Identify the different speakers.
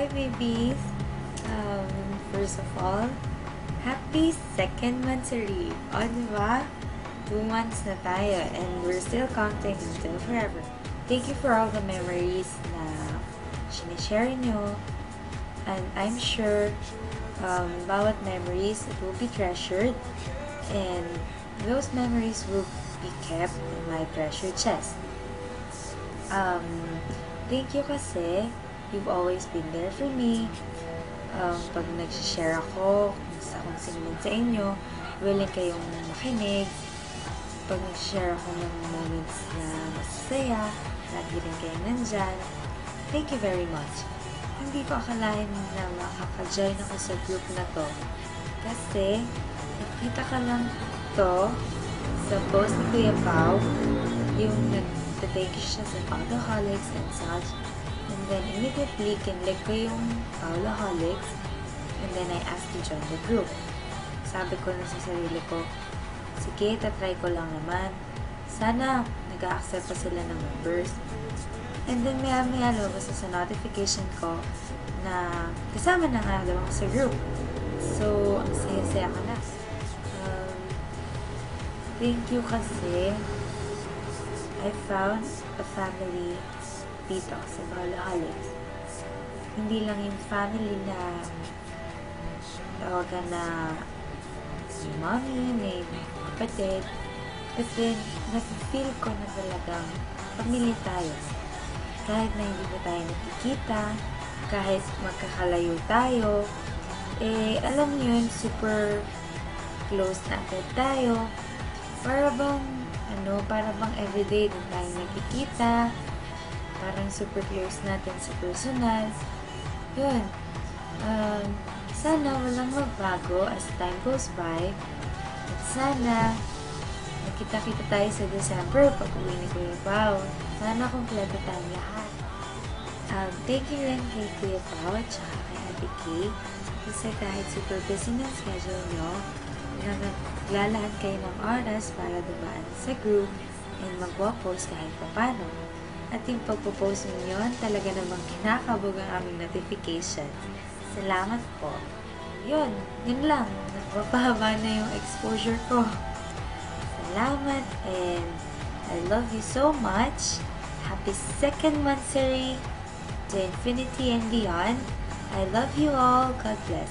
Speaker 1: Hi, babies! First of all, happy second monthsary! O, diba? 2 months na tayo and we're still counting until forever. Thank you for all the memories na sinishare nyo. And I'm sure bawat memories, it will be treasured and those memories will be kept in my treasure chest. Thank you kasi you've always been there for me. Pag nag-share ako kung sino man sa inyo, willing kayong makinig. Pag nag-share ako ng moments na masasaya, lagi rin kayong nandyan. Thank you very much. Hindi ko akalain na makaka-join ako sa group na to. Kasi, nakita ka lang to sa post ni Kuya Pao, yung nag-thank you siya sa Paulaholics and such. And then, immediately, kinlik ko yung Paulaholics. And then, I asked to join the group. Sabi ko na sa sarili ko, sige, tatry ko lang naman. Sana, nag-a-accept pa sila ng members. And then, maya-maya lumabas sa notification ko na kasama na nga daw ako sa group. So, ang saya-saya ko na. Thank you kasi I found a family dito sa Paulaholics. Hindi lang yung family na tawagan na may mommy, may kapatid. But then, nafe-feel ko na talagang pamilya tayo. Kahit na hindi pa tayo nakikita, kahit magkakalayo tayo, alam niyo yun, super close na agad tayo. Para bang everyday din tayo nakikita, parang super close natin sa personal. Yun. Sana walang magbago as time goes by. At sana nakita-kita tayo sa December pag uwi ni Kuya Pao. Sana kompleto tayong lahat. Thank you rin kay Kuya Pao at saka kay Ate Kay. Kasi kahit super busy ng schedule nyo, naglalahan kayo ng oras para dumaan sa group and magwa-post kahit papano. At yung pagpo-post ninyo, talaga namang kinakabog ang aming notification. Salamat po. Yun lang. Nagpapahaba na yung exposure ko. Salamat and I love you so much. Happy second monthsary to infinity and beyond. I love you all. God bless.